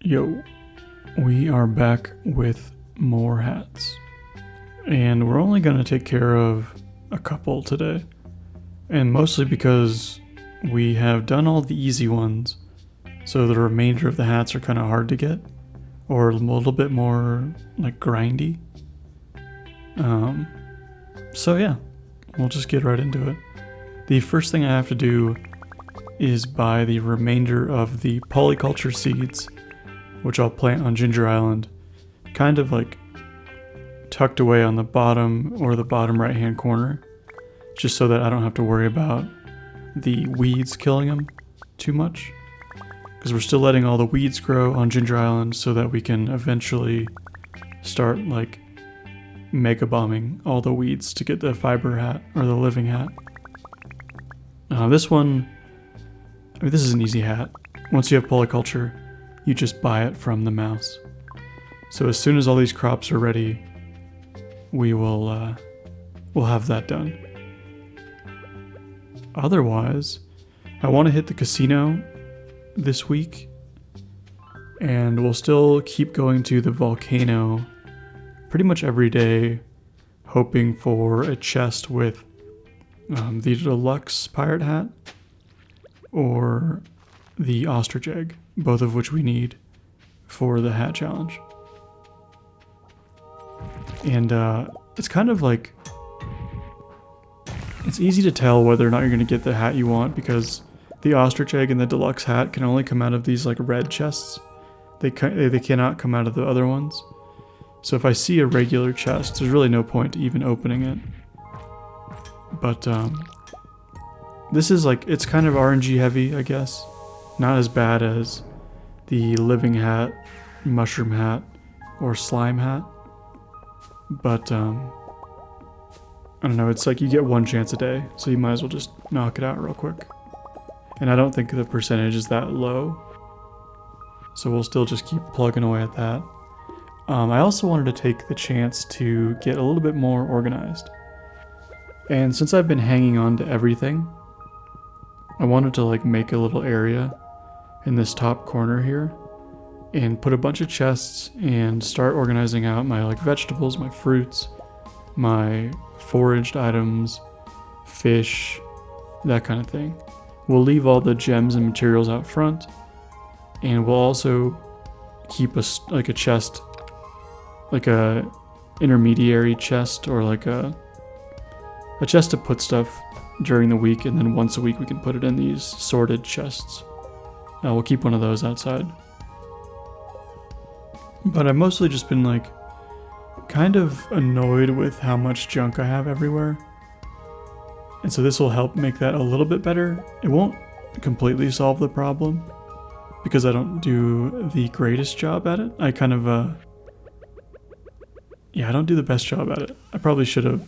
Yo, we are back with more hats. And we're only going to take care of a couple today. And mostly because we have done all the easy ones, so the remainder of the hats are kind of hard to get, or a little bit more like grindy. So yeah, we'll just get right into it. The first thing I have to do is buy the remainder of the polyculture seeds, which I'll plant on Ginger Island, kind of like tucked away on the bottom or the bottom right hand corner, just so that I don't have to worry about the weeds killing them too much, because we're still letting all the weeds grow on Ginger Island so that we can eventually start like mega bombing all the weeds to get the fiber hat or the living hat. This one, this is an easy hat. Once you have polyculture, you just buy it from the mouse. So as soon as all these crops are ready, we'll have that done. Otherwise, I want to hit the casino this week, and we'll still keep going to the volcano pretty much every day, hoping for a chest with the deluxe pirate hat or the ostrich egg, both of which we need for the hat challenge. And it's kind of like, it's easy to tell whether or not you're going to get the hat you want, because the ostrich egg and the deluxe hat can only come out of these like red chests. They cannot come out of the other ones. So if I see a regular chest, there's really no point to even opening it. But this is like, it's kind of RNG heavy, I guess. Not as bad as the living hat, mushroom hat, or slime hat. But I don't know, it's like you get one chance a day, so you might as well just knock it out real quick. And I don't think the percentage is that low, so we'll still just keep plugging away at that. I also wanted to take the chance to get a little bit more organized. And since I've been hanging on to everything, I wanted to like make a little area in this top corner here and put a bunch of chests and start organizing out my like vegetables, my fruits, my foraged items, fish, that kind of thing. We'll leave all the gems and materials out front, and we'll also keep a chest, like a intermediary chest, or like a chest to put stuff during the week, and then once a week we can put it in these sorted chests. We'll keep one of those outside. But I've mostly just been like kind of annoyed with how much junk I have everywhere. And so this will help make that a little bit better. It won't completely solve the problem, because I don't do the greatest job at it. I kind of, I don't do the best job at it. I probably should have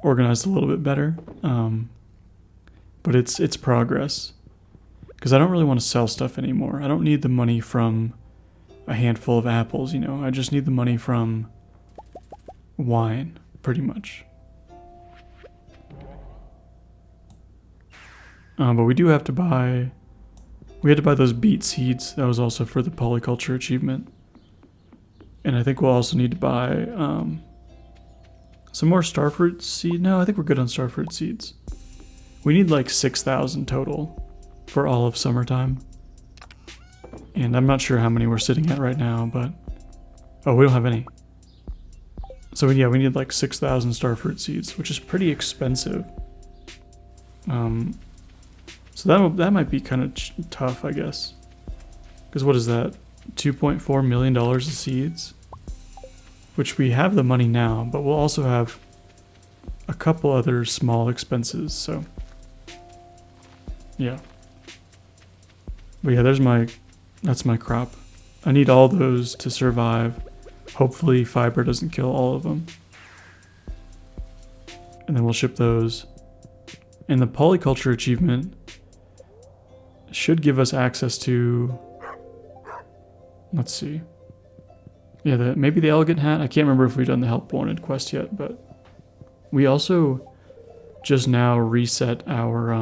organized a little bit better. But it's progress. Because I don't really want to sell stuff anymore. I don't need the money from a handful of apples, I just need the money from wine, pretty much. But we had to buy those beet seeds. That was also for the polyculture achievement. And I think we'll also need to buy some more starfruit seed. No, I think we're good on starfruit seeds. We need like 6,000 total for all of summertime. And I'm not sure how many we're sitting at right now, but oh, we don't have any. So yeah, we need like 6,000 starfruit seeds, which is pretty expensive. So that might be kind of tough, I guess. Because what is that? $2.4 million of seeds? Which we have the money now, but we'll also have a couple other small expenses, so yeah. But yeah, that's my crop. I need all those to survive. Hopefully fiber doesn't kill all of them. And then we'll ship those. And the polyculture achievement should give us access to, let's see. Yeah, maybe the elegant hat. I can't remember if we've done the help wanted quest yet, but we also just now reset our,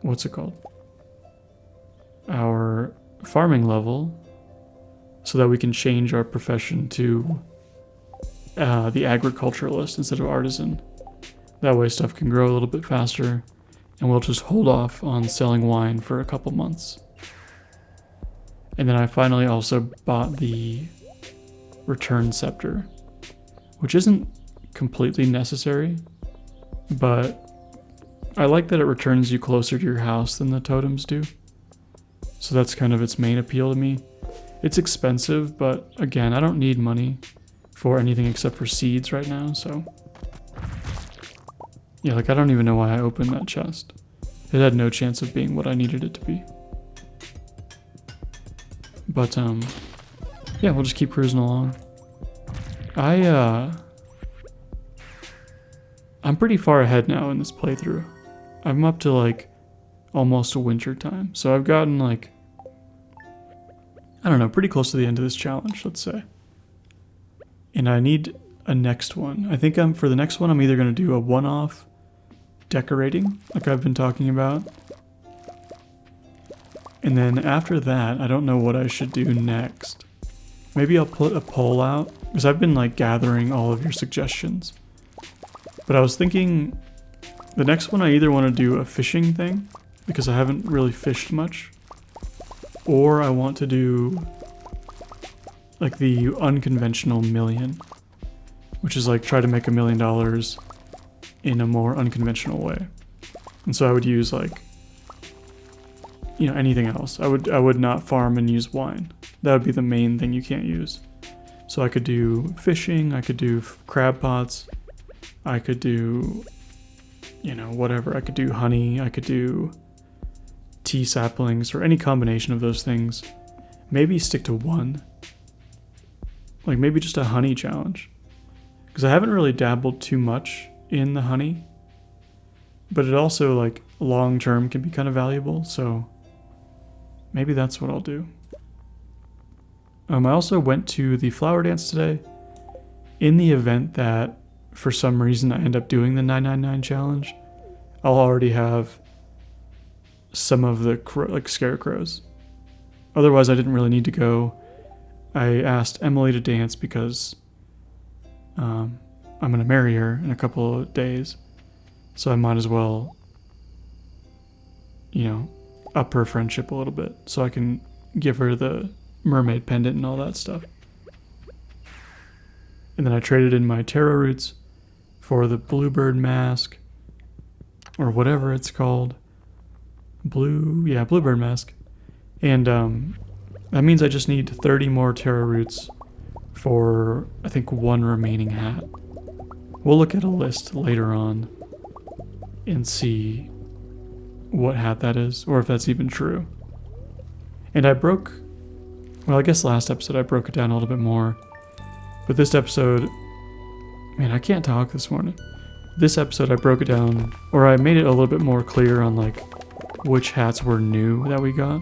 what's it called? Our farming level so that we can change our profession to the agriculturalist instead of artisan. That way stuff can grow a little bit faster, and we'll just hold off on selling wine for a couple months. And then I finally also bought the return scepter, which isn't completely necessary, but I like that it returns you closer to your house than the totems do. So that's kind of its main appeal to me. It's expensive, but again, I don't need money for anything except for seeds right now, so yeah, like I don't even know why I opened that chest. It had no chance of being what I needed it to be. But yeah, we'll just keep cruising along. I'm pretty far ahead now in this playthrough. I'm up to like almost a winter time. So I've gotten like, I don't know, pretty close to the end of this challenge, let's say. And I need a next one. I think for the next one, I'm either going to do a one-off decorating, like I've been talking about. And then after that, I don't know what I should do next. Maybe I'll put a poll out, because I've been like gathering all of your suggestions. But I was thinking the next one I either want to do a fishing thing, because I haven't really fished much, or I want to do like the unconventional million, which is like try to make $1 million in a more unconventional way. And so I would use like, you know, anything else. I would not farm and use wine. That would be the main thing you can't use. So I could do fishing, I could do crab pots, I could do, you know, whatever. I could do honey, I could do tea saplings, or any combination of those things. Maybe stick to one. Like maybe just a honey challenge. Because I haven't really dabbled too much in the honey. But it also, like, long term can be kind of valuable, so maybe that's what I'll do. I also went to the flower dance today. In the event that, for some reason, I end up doing the 999 challenge, I'll already have some of the scarecrows. Otherwise, I didn't really need to go. I asked Emily to dance because I'm going to marry her in a couple of days. So I might as well, you know, up her friendship a little bit so I can give her the mermaid pendant and all that stuff. And then I traded in my tarot roots for the bluebird mask, or whatever it's called. Bluebird mask. And that means I just need 30 more tarot roots for, I think, one remaining hat. We'll look at a list later on and see what hat that is, or if that's even true. And I guess last episode I broke it down a little bit more. But this episode, man, I can't talk this morning. This episode I broke it down, or I made it a little bit more clear on like which hats were new that we got,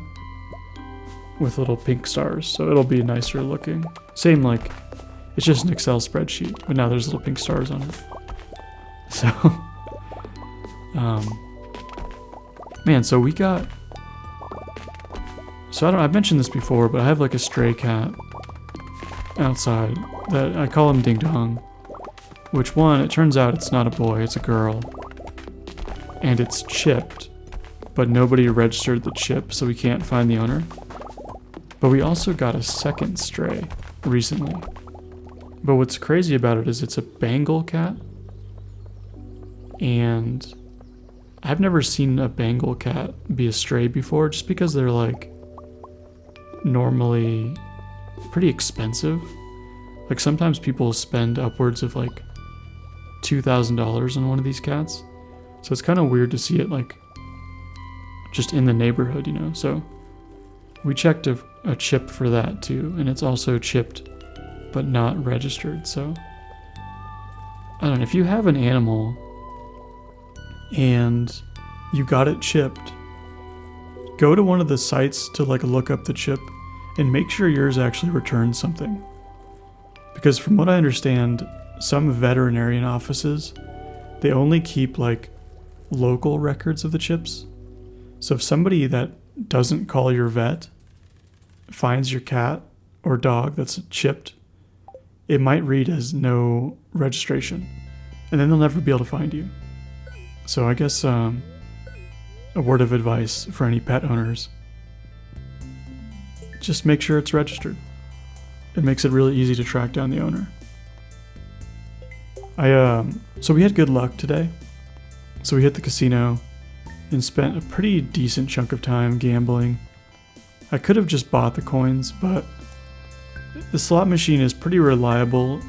with little pink stars, so it'll be nicer looking. Same, like, it's just an Excel spreadsheet, but now there's little pink stars on it. So, man, so we got, I've mentioned this before, but I have like a stray cat outside that I call him Ding Dong, which one, it turns out it's not a boy, it's a girl, and it's chipped, but nobody registered the chip, so we can't find the owner. But we also got a second stray recently. But what's crazy about it is it's a Bengal cat. And I've never seen a Bengal cat be a stray before, just because they're like normally pretty expensive. Like sometimes people spend upwards of like $2,000 on one of these cats. So it's kind of weird to see it like just in the neighborhood, you know? So we checked a chip for that too, and it's also chipped but not registered. So I don't know, if you have an animal and you got it chipped, go to one of the sites to like look up the chip and make sure yours actually returns something. Because from what I understand, some veterinarian offices, they only keep like local records of the chips. So if somebody that doesn't call your vet finds your cat or dog that's chipped, it might read as no registration, and then they'll never be able to find you. So I guess a word of advice for any pet owners: just make sure it's registered. It makes it really easy to track down the owner. So we had good luck today. So we hit the casino and spent a pretty decent chunk of time gambling. I could have just bought the coins, but the slot machine is pretty reliable,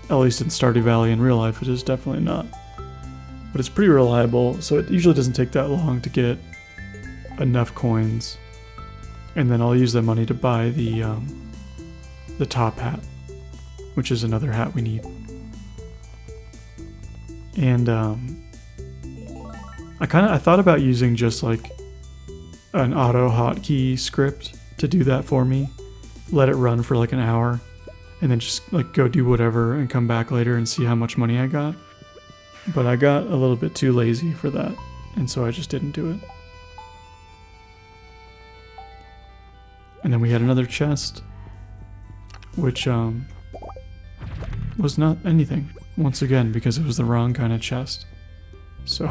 at least in Stardew Valley. In real life it is definitely not. But it's pretty reliable, so it usually doesn't take that long to get enough coins. And then I'll use that money to buy the top hat, which is another hat we need. And I thought about using just like an auto hotkey script to do that for me. Let it run for like an hour, and then just like go do whatever and come back later and see how much money I got. But I got a little bit too lazy for that, and so I just didn't do it. And then we had another chest, which was not anything, once again, because it was the wrong kind of chest. So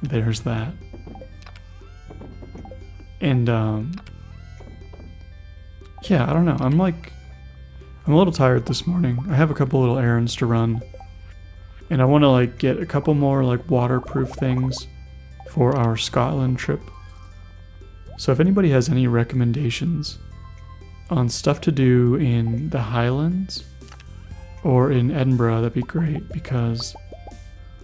there's that. And yeah, I don't know. I'm a little tired this morning. I have a couple little errands to run, and I want to like get a couple more like waterproof things for our Scotland trip. So if anybody has any recommendations on stuff to do in the Highlands or in Edinburgh, that'd be great, because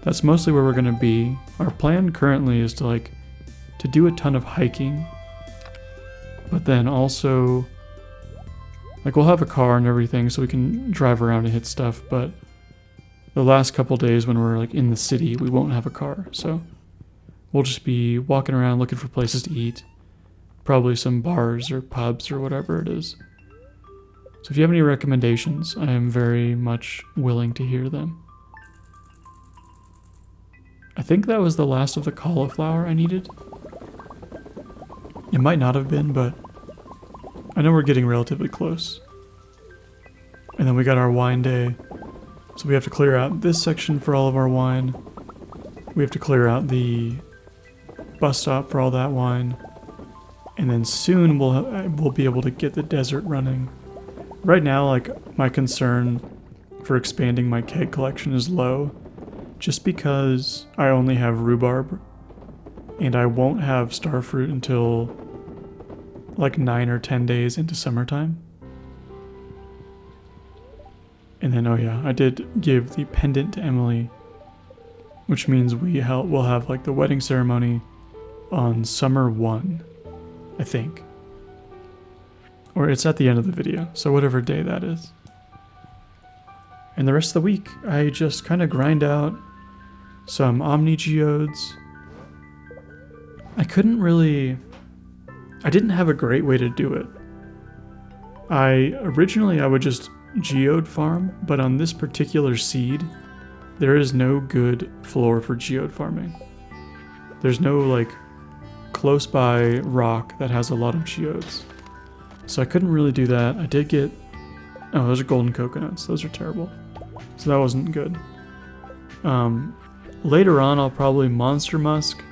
that's mostly where we're going to be. Our plan currently is to do a ton of hiking, but then also we'll have a car and everything so we can drive around and hit stuff, but the last couple days when we're like in the city, we won't have a car, so we'll just be walking around looking for places to eat, probably some bars or pubs or whatever it is. So if you have any recommendations, I am very much willing to hear them. I think that was the last of the cauliflower I needed. It might not have been, but I know we're getting relatively close. And then we got our wine day. So we have to clear out this section for all of our wine. We have to clear out the bus stop for all that wine. And then soon we'll be able to get the desert running. Right now, my concern for expanding my keg collection is low, just because I only have rhubarb, and I won't have starfruit until 9 or 10 days into summertime. And then, oh yeah, I did give the pendant to Emily, which means we'll have the wedding ceremony on summer 1, I think. Or it's at the end of the video, so whatever day that is. And the rest of the week, I just kind of grind out some omni geodes. I didn't have a great way to do it. Originally I would just geode farm, but on this particular seed, there is no good floor for geode farming. There's no close by rock that has a lot of geodes. So I couldn't really do that. I did get, oh, those are golden coconuts. Those are terrible. So that wasn't good. Later on, I'll probably monster musk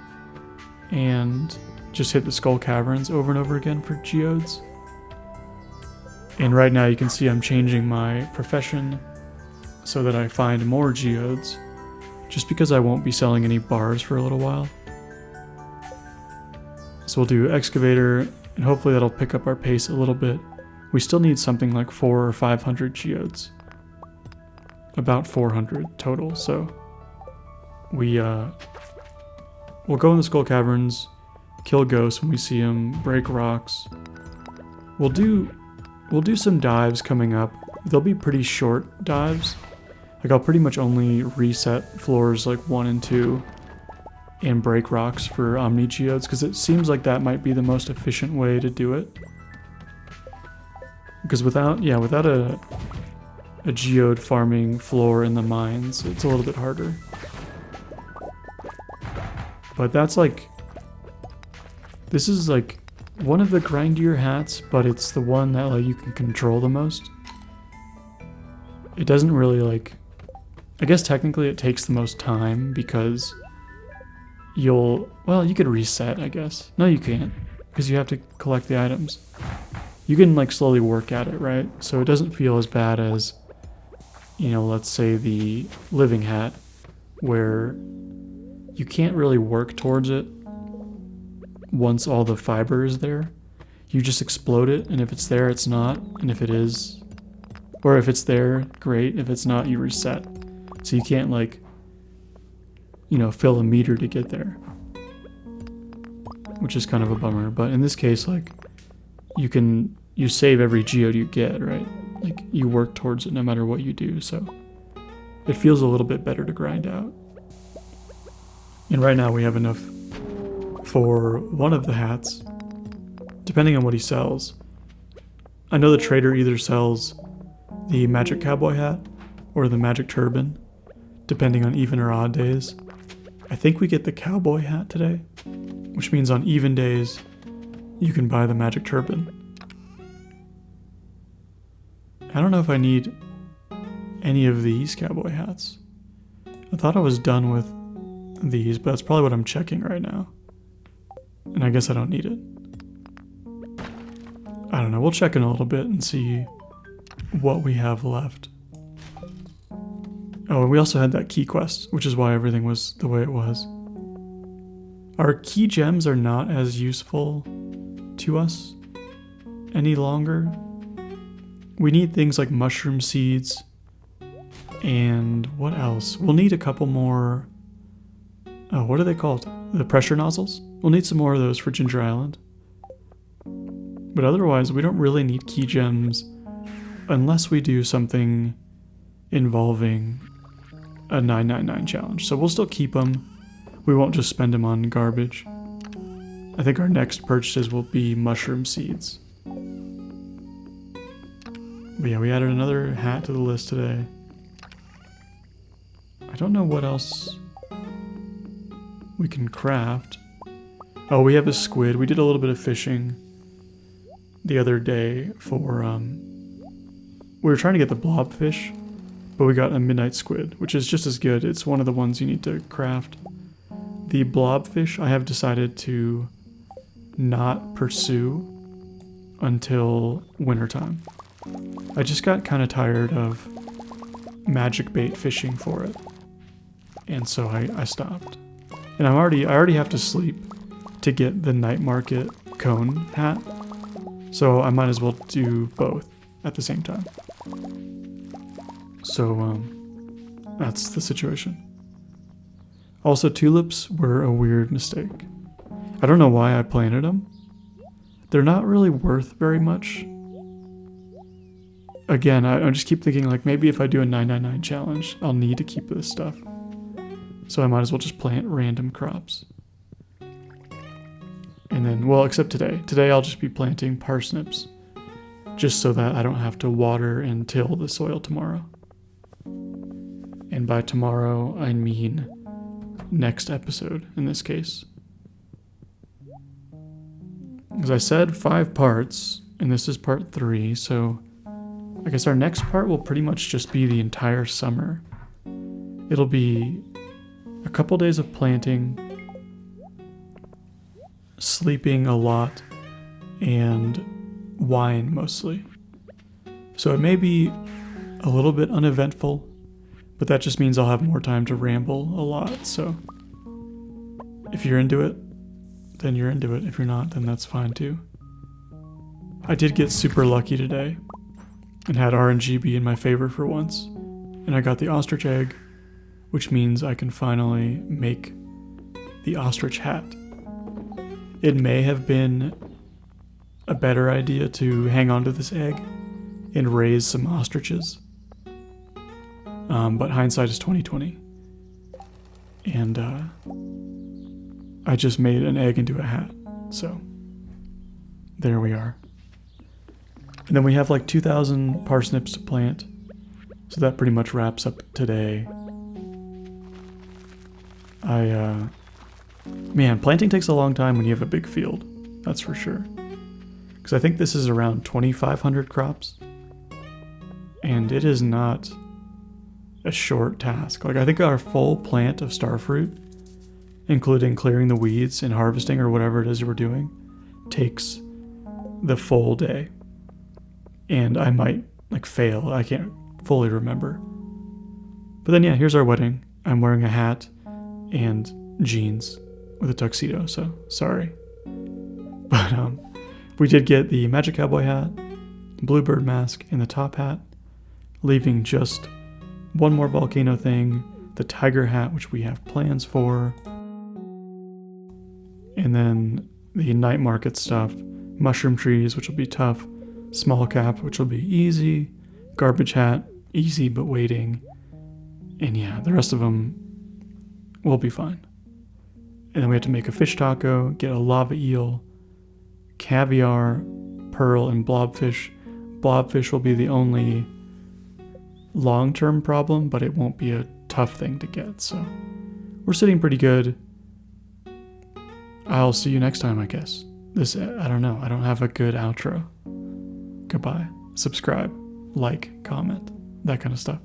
and just hit the skull caverns over and over again for geodes. And right now you can see I'm changing my profession so that I find more geodes, just because I won't be selling any bars for a little while. So we'll do excavator, and hopefully that'll pick up our pace a little bit. We still need something like 400 or 500 geodes. About 400 total, so we'll go in the skull caverns, kill ghosts when we see them, break rocks. We'll do some dives coming up. They'll be pretty short dives. I'll pretty much only reset floors 1 and 2 and break rocks for omni geodes, because it seems like that might be the most efficient way to do it. Because without a geode farming floor in the mines, it's a little bit harder. But that's this is one of the grindier hats, but it's the one that like you can control the most. It doesn't really like, I guess technically it takes the most time because you could reset, I guess. No, you can't, because you have to collect the items. You can like slowly work at it, right? So it doesn't feel as bad as, you know, let's say the living hat, where you can't really work towards it once all the fiber is there. You just explode it, and if it's there, it's not, and if it is, or if it's there, great, if it's not, you reset. So you can't like, you know, fill a meter to get there, which is kind of a bummer. But in this case, like, you save every geode you get, right? Like, you work towards it no matter what you do, so it feels a little bit better to grind out. And right now we have enough for one of the hats, depending on what he sells. I know the trader either sells the magic cowboy hat or the magic turban, depending on even or odd days. I think we get the cowboy hat today, which means on even days you can buy the magic turban. I don't know if I need any of these cowboy hats. I thought I was done with these, but that's probably what I'm checking right now. And I guess I don't need it. I don't know, we'll check in a little bit and see what we have left. Oh, and we also had that key quest, which is why everything was the way it was. Our key gems are not as useful to us any longer. We need things like mushroom seeds, and what else? We'll need a couple more, what are they called? The pressure nozzles? We'll need some more of those for Ginger Island. But otherwise, we don't really need key gems unless we do something involving a 999 challenge. So we'll still keep them. We won't just spend them on garbage. I think our next purchases will be mushroom seeds. But yeah, we added another hat to the list today. I don't know what else we can craft. Oh, we have a squid. We did a little bit of fishing the other day for, we were trying to get the blobfish, but we got a midnight squid, which is just as good. It's one of the ones you need to craft. The blobfish I have decided to not pursue until wintertime. I just got kind of tired of magic bait fishing for it, and so I stopped. And I already have to sleep to get the night market cone hat, so I might as well do both at the same time. So that's the situation. Also, tulips were a weird mistake. I don't know why I planted them. They're not really worth very much. Again, I just keep thinking, like, maybe if I do a 999 challenge, I'll need to keep this stuff. So I might as well just plant random crops. And then, well, except today. Today I'll just be planting parsnips, just so that I don't have to water and till the soil tomorrow. And by tomorrow, I mean next episode in this case. As I said, 5 parts, and this is part 3, so I guess our next part will pretty much just be the entire summer. It'll be a couple days of planting, sleeping a lot, and wine mostly. So it may be a little bit uneventful, but that just means I'll have more time to ramble a lot. So if you're into it, then you're into it. If you're not, then that's fine too. I did get super lucky today and had RNG be in my favor for once, and I got the ostrich egg, which means I can finally make the ostrich hat. It may have been a better idea to hang on to this egg and raise some ostriches, but hindsight is 20/20, and I just made an egg into a hat, so there we are. And then we have like 2,000 parsnips to plant, so that pretty much wraps up today. Man, planting takes a long time when you have a big field, that's for sure. Because I think this is around 2,500 crops. And it is not a short task. Like, I think our full plant of starfruit, including clearing the weeds and harvesting or whatever it is we're doing, takes the full day. And I might like fail. I can't fully remember. But then yeah, here's our wedding. I'm wearing a hat and jeans with a tuxedo, so sorry. But we did get the Magic Cowboy hat, Bluebird mask, and the top hat, leaving just one more volcano thing, the tiger hat, which we have plans for, and then the night market stuff, mushroom trees, which will be tough, small cap, which will be easy, garbage hat, easy but waiting, and yeah, the rest of them will be fine. And then we have to make a fish taco, get a lava eel, caviar, pearl, and blobfish. Blobfish will be the only long-term problem, but it won't be a tough thing to get, so we're sitting pretty good. I'll see you next time, I guess. I don't know. I don't have a good outro. Goodbye. Subscribe, like, comment, that kind of stuff.